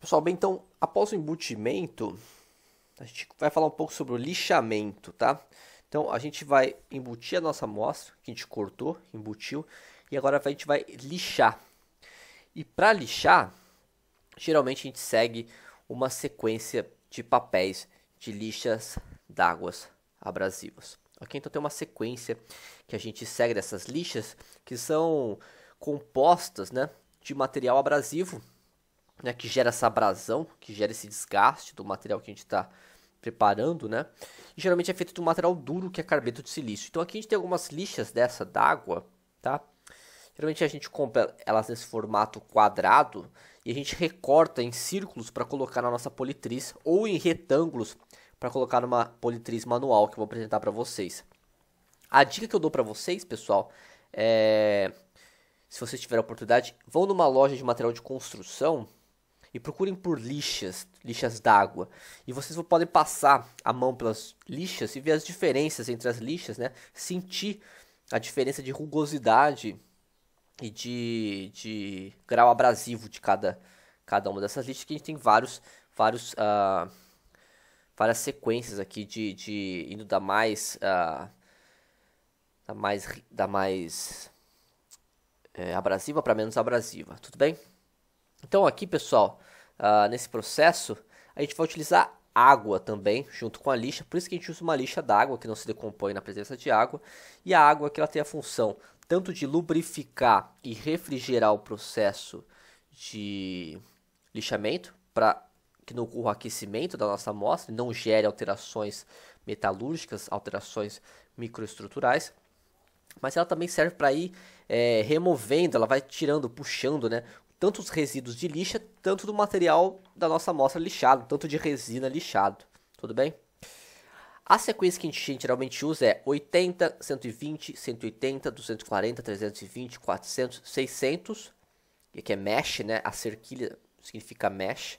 Pessoal, bem, então, após o embutimento, a gente vai falar um pouco sobre o lixamento, tá? Então, a gente vai embutir a nossa amostra, que a gente cortou, embutiu, e agora a gente vai lixar. E para lixar, geralmente a gente segue uma sequência de papéis de lixas d'águas abrasivas. Ok? Então tem uma sequência que a gente segue dessas lixas que são compostas, né, de material abrasivo, né, que gera essa abrasão, que gera esse desgaste do material que a gente está preparando, né? E geralmente é feito de um material duro que é carbeto de silício. Então aqui a gente tem algumas lixas dessa d'água, tá? Geralmente a gente compra elas nesse formato quadrado e a gente recorta em círculos para colocar na nossa politriz ou em retângulos para colocar numa politriz manual que eu vou apresentar para vocês. A dica que eu dou para vocês, pessoal, é se vocês tiverem a oportunidade, vão numa loja de material de construção e procurem por lixas d'água. E vocês podem passar a mão pelas lixas e ver as diferenças entre as lixas, né? Sentir a diferença de rugosidade e de grau abrasivo de cada uma dessas lixas, que a gente tem várias sequências aqui indo da mais abrasiva para menos abrasiva, tudo bem? Então aqui, pessoal, nesse processo, a gente vai utilizar água também, junto com a lixa, por isso que a gente usa uma lixa d'água, que não se decompõe na presença de água, e a água que ela tem a função tanto de lubrificar e refrigerar o processo de lixamento, para que não ocorra aquecimento da nossa amostra, e não gere alterações metalúrgicas, alterações microestruturais, mas ela também serve para ir removendo, ela vai tirando, puxando, né, tanto os resíduos de lixa, tanto do material da nossa amostra lixado, tanto de resina lixado, tudo bem? A sequência que a gente geralmente usa é 80, 120, 180, 240, 320, 400, 600, que aqui é mesh, né, a cerquilha significa mesh,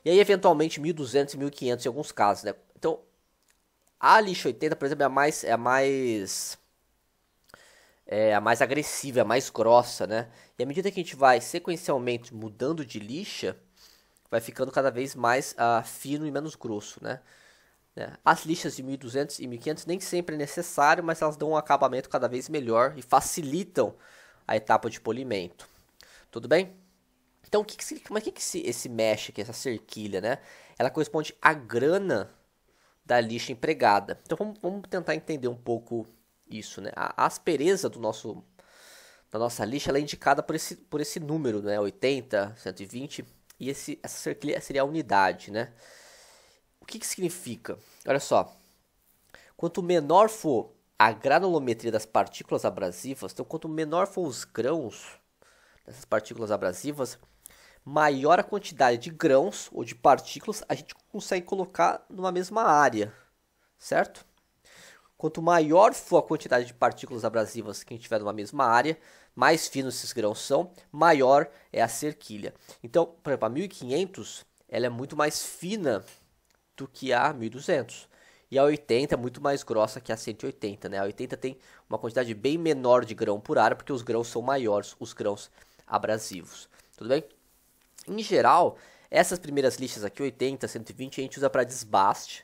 e aí eventualmente 1200 e 1500 em alguns casos, né? Então, a lixa 80, por exemplo, é a mais agressiva, é a mais grossa, né? E à medida que a gente vai sequencialmente mudando de lixa, vai ficando cada vez mais fino e menos grosso, né? As lixas de 1200 e 1500 nem sempre é necessário, mas elas dão um acabamento cada vez melhor e facilitam a etapa de polimento. Tudo bem? Então, mas o que esse mesh aqui, essa cerquilha, né? Ela corresponde à grana da lixa empregada. Então, vamos tentar entender um pouco isso, né? A aspereza da nossa lixa ela é indicada por esse número, né? 80, 120, e essa cerquilha seria a unidade, né? O que significa? Olha só, quanto menor for a granulometria das partículas abrasivas, então quanto menor for os grãos dessas partículas abrasivas, maior a quantidade de grãos ou de partículas a gente consegue colocar numa mesma área, certo? Quanto maior for a quantidade de partículas abrasivas que a gente tiver numa mesma área, mais finos esses grãos são, maior é a cerquilha. Então, por exemplo, a 1500 ela é muito mais fina do que a 1200. E a 80 é muito mais grossa que a 180, né? A 80 tem uma quantidade bem menor de grão por área, porque os grãos são maiores, os grãos abrasivos. Tudo bem? Em geral, essas primeiras lixas aqui, 80, 120, a gente usa para desbaste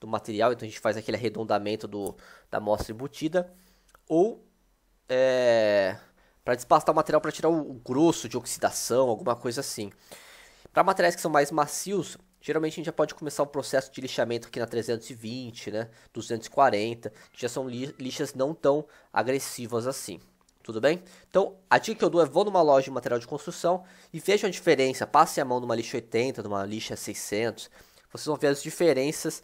do material, então a gente faz aquele arredondamento da amostra embutida, ou para despastar o material para tirar o grosso de oxidação, alguma coisa assim. Para materiais que são mais macios, geralmente a gente já pode começar o processo de lixamento aqui na 320, né, 240, que já são lixas não tão agressivas assim. Tudo bem? Então, a dica que eu dou é vão numa loja de material de construção e vejam a diferença. Passe a mão numa lixa 80, numa lixa 600. Vocês vão ver as diferenças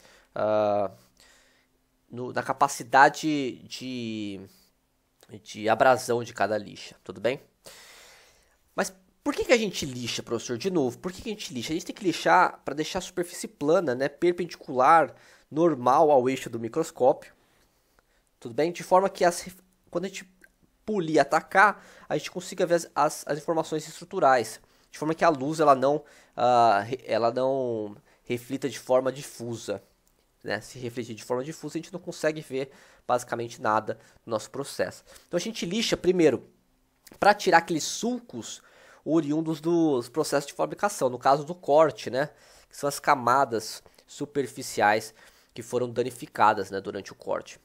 na capacidade de abrasão de cada lixa. Tudo bem? Mas por que a gente lixa, professor? De novo, por que a gente lixa? A gente tem que lixar para deixar a superfície plana, né, perpendicular, normal ao eixo do microscópio. Tudo bem? De forma que quando a gente polir e atacar, a gente consiga ver as informações estruturais. De forma que a luz ela não reflita de forma difusa. Né? Se refletir de forma difusa, a gente não consegue ver basicamente nada no nosso processo. Então a gente lixa primeiro para tirar aqueles sulcos oriundos dos processos de fabricação, no caso do corte, né, que são as camadas superficiais que foram danificadas, né, durante o corte.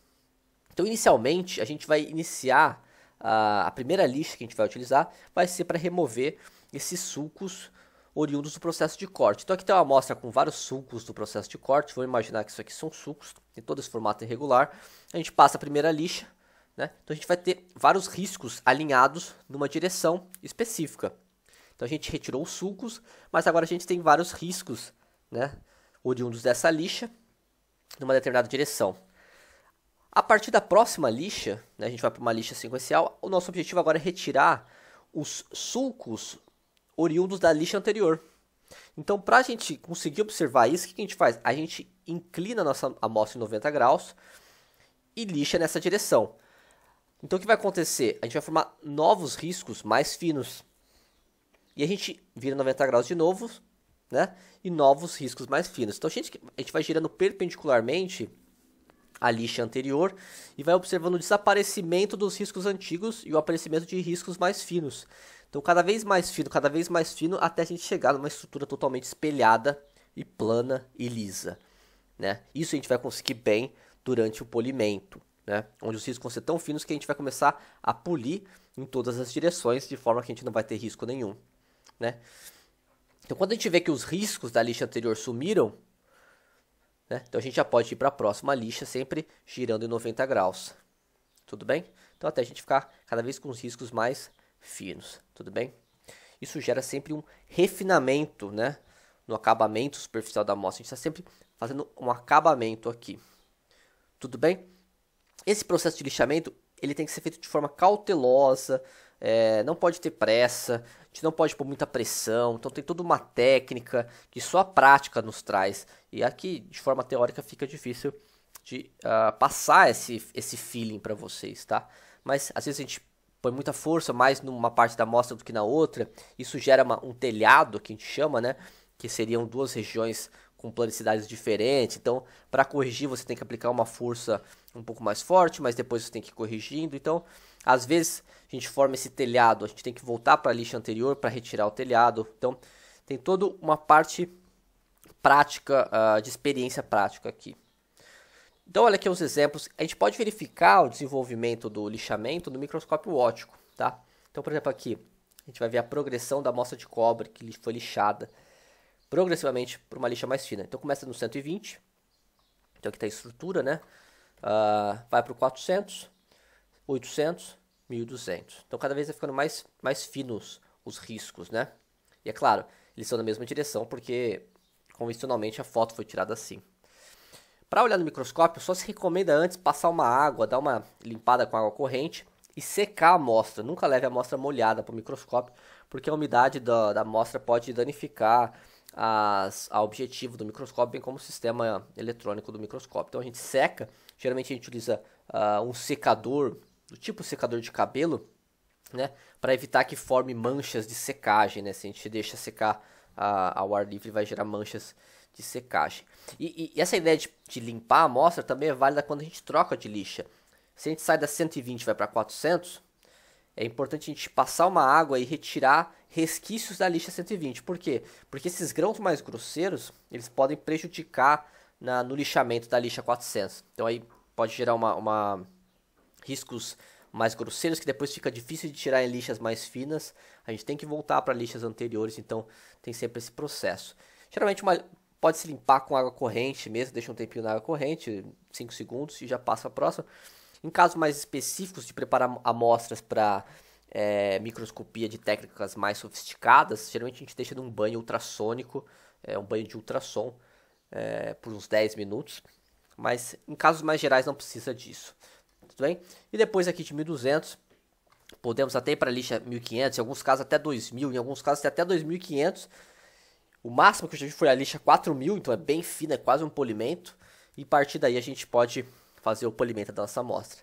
Então, inicialmente, a gente vai iniciar, a primeira lixa que a gente vai utilizar vai ser para remover esses sulcos oriundos do processo de corte. Então, aqui tem uma amostra com vários sulcos do processo de corte. Vamos imaginar que isso aqui são sulcos, tem todo esse formato irregular. A gente passa a primeira lixa, né? Então, a gente vai ter vários riscos alinhados numa direção específica. Então, a gente retirou os sulcos, mas agora a gente tem vários riscos, né, oriundos dessa lixa numa determinada direção. A partir da próxima lixa, né, a gente vai para uma lixa sequencial, o nosso objetivo agora é retirar os sulcos oriundos da lixa anterior. Então, para a gente conseguir observar isso, o que a gente faz? A gente inclina a nossa amostra em 90 graus e lixa nessa direção. Então, o que vai acontecer? A gente vai formar novos riscos mais finos. E a gente vira 90 graus de novo, né? E novos riscos mais finos. Então, a gente vai girando perpendicularmente a lixa anterior e vai observando o desaparecimento dos riscos antigos e o aparecimento de riscos mais finos. Então, cada vez mais fino, até a gente chegar numa estrutura totalmente espelhada e plana e lisa, né? Isso a gente vai conseguir bem durante o polimento, né? Onde os riscos vão ser tão finos que a gente vai começar a polir em todas as direções, de forma que a gente não vai ter risco nenhum, né? Então, quando a gente vê que os riscos da lixa anterior sumiram, né, então a gente já pode ir para a próxima lixa, sempre girando em 90 graus. Tudo bem? Então, até a gente ficar cada vez com os riscos mais finos. Tudo bem? Isso gera sempre um refinamento, né, no acabamento superficial da amostra. A gente está sempre fazendo um acabamento aqui. Tudo bem? Esse processo de lixamento ele tem que ser feito de forma cautelosa, não pode ter pressa, a gente não pode pôr muita pressão, então tem toda uma técnica que só a prática nos traz. E aqui, de forma teórica, fica difícil de passar esse feeling para vocês, tá? Mas às vezes a gente põe muita força mais numa parte da amostra do que na outra, isso gera um telhado, que a gente chama, né? Que seriam duas regiões com planicidades diferentes. Então, para corrigir, você tem que aplicar uma força um pouco mais forte, mas depois você tem que ir corrigindo. Então, às vezes, a gente forma esse telhado, a gente tem que voltar para a lixa anterior para retirar o telhado. Então, tem toda uma parte prática, de experiência prática aqui. Então, olha aqui os exemplos. A gente pode verificar o desenvolvimento do lixamento no microscópio óptico, tá? Então, por exemplo, aqui, a gente vai ver a progressão da amostra de cobre que foi lixada progressivamente por uma lixa mais fina. Então começa no 120, então aqui está a estrutura, né? Vai para o 400, 800, 1200. Então cada vez vai ficando mais finos os riscos, né? E é claro, eles são na mesma direção porque convencionalmente a foto foi tirada assim. Para olhar no microscópio, só se recomenda antes passar uma água, dar uma limpada com água corrente e secar a amostra. Nunca leve a amostra molhada para o microscópio, porque a umidade da amostra pode danificar a objetivo do microscópio, bem como o sistema eletrônico do microscópio. Então a gente seca, geralmente a gente utiliza um secador, do tipo secador de cabelo, né, para evitar que forme manchas de secagem, né? Se a gente deixa secar ao ar livre, vai gerar manchas de secagem. E essa ideia de limpar a amostra também é válida quando a gente troca de lixa. Se a gente sai da 120 e vai para 400, é importante a gente passar uma água e retirar resquícios da lixa 120. Por quê? Porque esses grãos mais grosseiros, eles podem prejudicar no lixamento da lixa 400. Então aí pode gerar riscos mais grosseiros que depois fica difícil de tirar em lixas mais finas. A gente tem que voltar para lixas anteriores, então tem sempre esse processo. Geralmente pode se limpar com água corrente mesmo, deixa um tempinho na água corrente, 5 segundos e já passa a próxima. Em casos mais específicos de preparar amostras para microscopia de técnicas mais sofisticadas, geralmente a gente deixa num banho ultrassônico, um banho de ultrassom, por uns 10 minutos. Mas em casos mais gerais não precisa disso. Tudo bem? E depois aqui de 1200, podemos até ir para a lixa 1500, em alguns casos até 2000, em alguns casos até 2500. O máximo que eu já vi foi a lixa 4000, então é bem fina, é quase um polimento. E a partir daí a gente pode fazer o polimento da nossa amostra.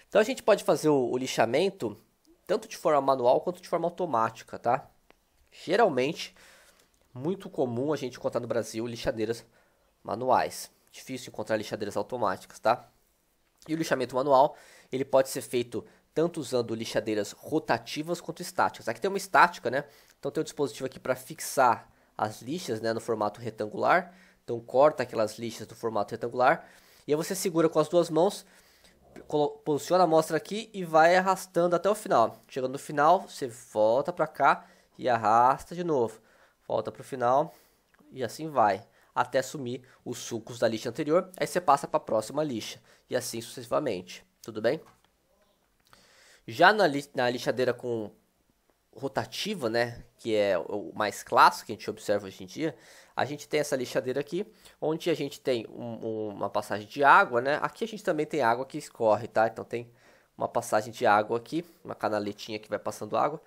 Então a gente pode fazer o lixamento tanto de forma manual quanto de forma automática, tá? Geralmente, muito comum a gente encontrar no Brasil lixadeiras manuais. Difícil encontrar lixadeiras automáticas, tá? E o lixamento manual, ele pode ser feito tanto usando lixadeiras rotativas quanto estáticas. Aqui tem uma estática, né? Então tem um dispositivo aqui para fixar as lixas, né, no formato retangular. Então corta aquelas lixas do formato retangular. E aí você segura com as duas mãos, posiciona a amostra aqui e vai arrastando até o final. Chegando no final, você volta para cá e arrasta de novo. Volta para o final e assim vai, até sumir os sucos da lixa anterior. Aí você passa para a próxima lixa e assim sucessivamente. Tudo bem? Já na lixadeira com rotativa, né, que é o mais clássico que a gente observa hoje em dia, a gente tem essa lixadeira aqui, onde a gente tem uma passagem de água, né? Aqui a gente também tem água que escorre, tá? Então tem uma passagem de água aqui, uma canaletinha que vai passando água,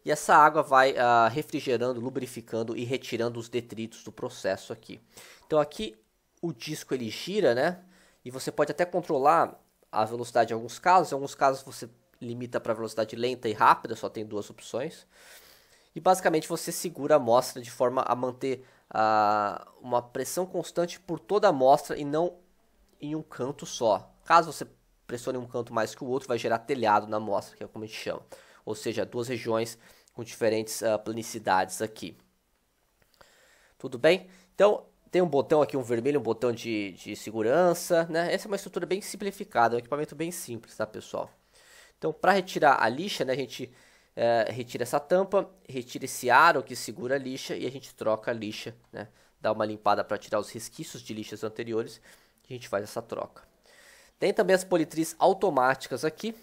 e essa água vai refrigerando, lubrificando e retirando os detritos do processo aqui. Então aqui o disco ele gira, né? E você pode até controlar a velocidade em alguns casos você limita para velocidade lenta e rápida, só tem duas opções. E basicamente você segura a amostra de forma a manter uma pressão constante por toda a amostra e não em um canto só. Caso você pressione um canto mais que o outro, vai gerar telhado na amostra, que é como a gente chama. Ou seja, duas regiões com diferentes planicidades aqui. Tudo bem? Então, tem um botão aqui, um vermelho, um botão de segurança, né? Essa é uma estrutura bem simplificada, um equipamento bem simples, tá, pessoal? Então, para retirar a lixa, né, a gente retira essa tampa, retira esse aro que segura a lixa e a gente troca a lixa, né? Dá uma limpada para tirar os resquícios de lixas anteriores e a gente faz essa troca. Tem também as politriz automáticas aqui.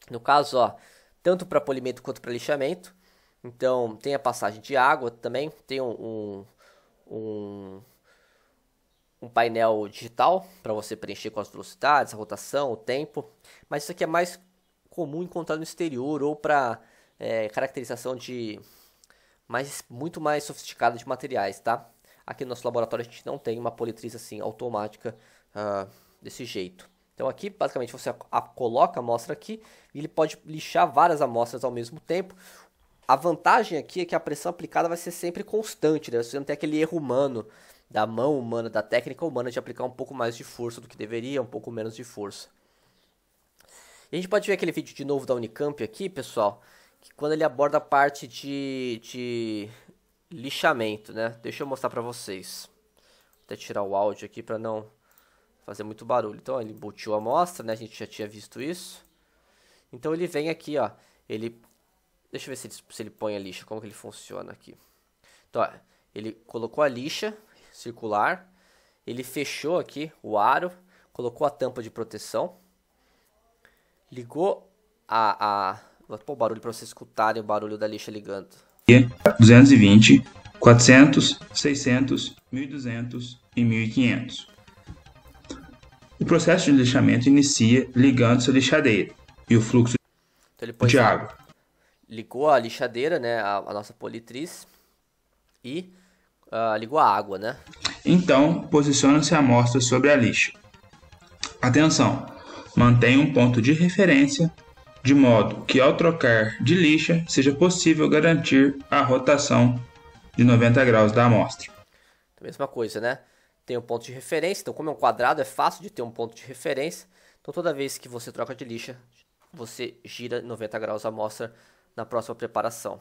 No caso, ó, tanto para polimento quanto para lixamento. Então, tem a passagem de água também, tem um painel digital para você preencher com as velocidades, a rotação, o tempo. Mas isso aqui é mais comum encontrar no exterior ou para caracterização de muito mais sofisticada de materiais, tá? Aqui no nosso laboratório a gente não tem uma politriz assim automática desse jeito. Então aqui basicamente você coloca a amostra aqui e ele pode lixar várias amostras ao mesmo tempo. A vantagem aqui é que a pressão aplicada vai ser sempre constante, né? Você não tem aquele erro humano, da mão humana, da técnica humana de aplicar um pouco mais de força do que deveria, um pouco menos de força. E a gente pode ver aquele vídeo de novo da Unicamp aqui, pessoal, que quando ele aborda a parte de lixamento, né? Deixa eu mostrar para vocês. Vou até tirar o áudio aqui para não fazer muito barulho. Então ele embutiu a amostra, né? A gente já tinha visto isso. Então ele vem aqui, ó. Deixa eu ver se ele põe a lixa, como que ele funciona aqui. Então, ó, ele colocou a lixa circular, ele fechou aqui o aro, colocou a tampa de proteção. Ligou vou pôr o barulho para vocês escutarem o barulho da lixa ligando. 220, 400, 600, 1200 e 1500. O processo de lixamento inicia ligando-se a lixadeira e o fluxo então de água. Ligou a lixadeira, né, a nossa politriz, e ligou a água, né? Então, posiciona-se a amostra sobre a lixa. Atenção! Mantenha um ponto de referência, de modo que ao trocar de lixa seja possível garantir a rotação de 90 graus da amostra. Mesma coisa, né? Tem um ponto de referência, então como é um quadrado é fácil de ter um ponto de referência. Então toda vez que você troca de lixa, você gira 90 graus a amostra na próxima preparação.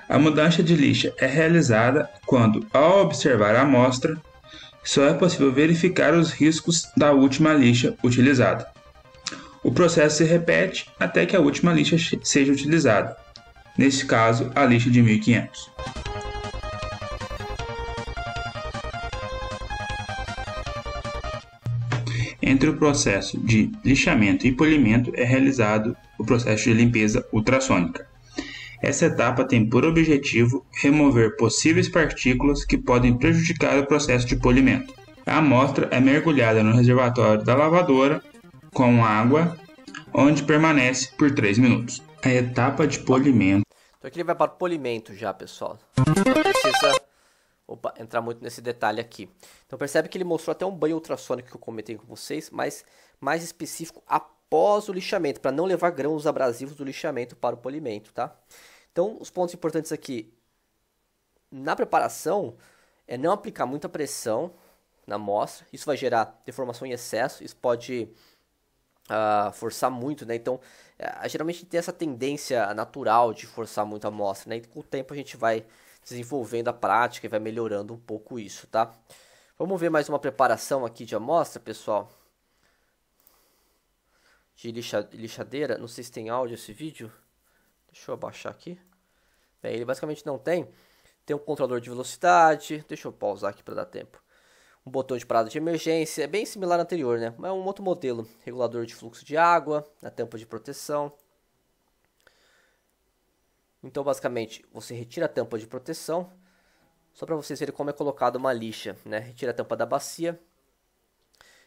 A mudança de lixa é realizada quando, ao observar a amostra, só é possível verificar os riscos da última lixa utilizada. O processo se repete até que a última lixa seja utilizada, nesse caso a lixa de 1500. Entre o processo de lixamento e polimento é realizado o processo de limpeza ultrassônica. Essa etapa tem por objetivo remover possíveis partículas que podem prejudicar o processo de polimento. A amostra é mergulhada no reservatório da lavadora com água, onde permanece por 3 minutos. A etapa de polimento. Então aqui ele vai para o polimento já, pessoal. Não precisa entrar muito nesse detalhe aqui. Então percebe que ele mostrou até um banho ultrassônico que eu comentei com vocês, mas mais específico após o lixamento, para não levar grãos abrasivos do lixamento para o polimento, tá? Então os pontos importantes aqui na preparação é não aplicar muita pressão na amostra. Isso vai gerar deformação em excesso, isso pode forçar muito, né? Então, geralmente tem essa tendência natural de forçar muito a amostra, né? E com o tempo a gente vai desenvolvendo a prática e vai melhorando um pouco isso, tá? Vamos ver mais uma preparação aqui de amostra, pessoal. De lixadeira. Não sei se tem áudio esse vídeo. Deixa eu abaixar aqui. Bem, ele basicamente não tem. Tem um controlador de velocidade. Deixa eu pausar aqui para dar tempo. Um botão de parada de emergência. É bem similar ao anterior, né? Mas é um outro modelo. Regulador de fluxo de água. A tampa de proteção. Então, basicamente, você retira a tampa de proteção. Só para vocês verem como é colocado uma lixa, né? Retira a tampa da bacia.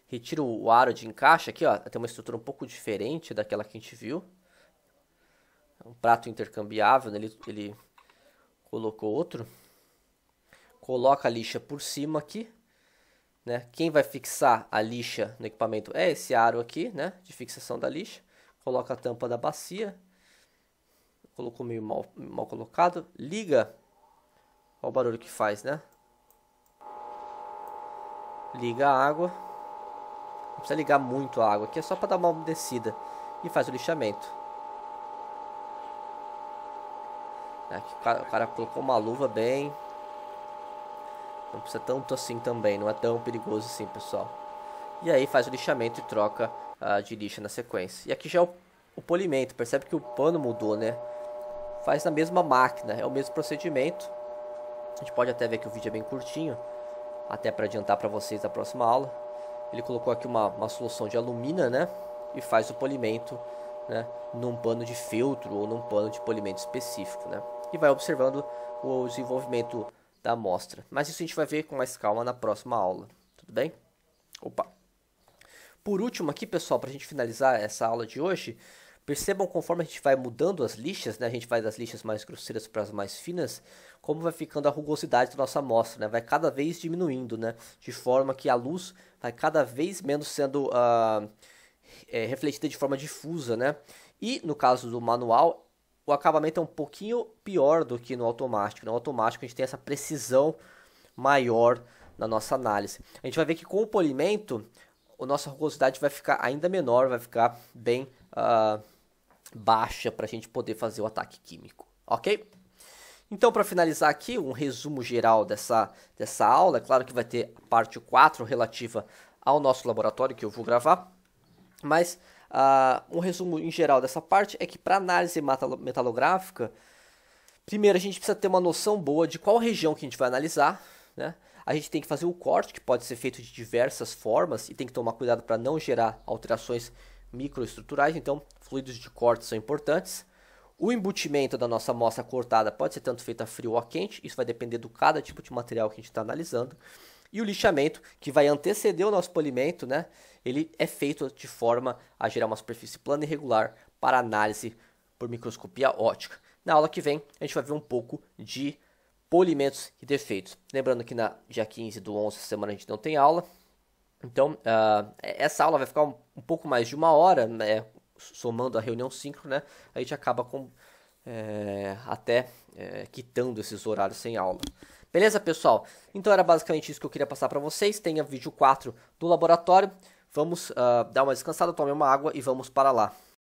Retira o aro de encaixe aqui, ó. Tem uma estrutura um pouco diferente daquela que a gente viu. Um prato intercambiável, né? Ele colocou outro. Coloca a lixa por cima aqui, né? Quem vai fixar a lixa no equipamento é esse aro aqui, né? De fixação da lixa. Coloca a tampa da bacia. Colocou meio mal colocado. Liga. Olha o barulho que faz, né? Liga a água. Não precisa ligar muito a água aqui, é só para dar uma umedecida. E faz o lixamento. Aqui o cara colocou uma luva bem. Não precisa tanto assim também, não é tão perigoso assim, pessoal. E aí faz o lixamento e troca de lixa na sequência. E aqui já é o polimento, percebe que o pano mudou, né? Faz na mesma máquina, é o mesmo procedimento. A gente pode até ver que o vídeo é bem curtinho, até para adiantar para vocês a próxima aula. Ele colocou aqui uma solução de alumina, né? E faz o polimento, né? Num pano de feltro ou num pano de polimento específico, né? E vai observando o desenvolvimento da amostra. Mas isso a gente vai ver com mais calma na próxima aula. Tudo bem? Opa! Por último aqui, pessoal, para a gente finalizar essa aula de hoje, percebam conforme a gente vai mudando as lixas, né? A gente vai das lixas mais grosseiras para as mais finas, como vai ficando a rugosidade da nossa amostra, né? Vai cada vez diminuindo, né? De forma que a luz vai cada vez menos sendo refletida de forma difusa, né? E no caso do manual, o acabamento é um pouquinho pior do que no automático. No automático a gente tem essa precisão maior na nossa análise. A gente vai ver que com o polimento, a nossa rugosidade vai ficar ainda menor, vai ficar bem baixa para a gente poder fazer o ataque químico, ok? Então, para finalizar aqui, um resumo geral dessa aula. É claro que vai ter a parte 4 relativa ao nosso laboratório, que eu vou gravar. Mas um resumo em geral dessa parte é que para análise metalográfica, primeiro a gente precisa ter uma noção boa de qual região que a gente vai analisar, né? A gente tem que fazer o corte, que pode ser feito de diversas formas, e tem que tomar cuidado para não gerar alterações microestruturais. Então, fluidos de corte são importantes. O embutimento da nossa amostra cortada pode ser tanto feito a frio ou a quente, isso vai depender do cada tipo de material que a gente está analisando. E o lixamento, que vai anteceder o nosso polimento, né? Ele é feito de forma a gerar uma superfície plana e regular para análise por microscopia óptica. Na aula que vem, a gente vai ver um pouco de polimentos e defeitos. Lembrando que na dia 15 do 11 semana a gente não tem aula. Então, essa aula vai ficar um pouco mais de 1 hora, né? Somando a reunião síncrona, né? A gente acaba quitando esses horários sem aula. Beleza, pessoal? Então era basicamente isso que eu queria passar para vocês. Tem a vídeo 4 do laboratório. Vamos dar uma descansada, tomar uma água e vamos para lá.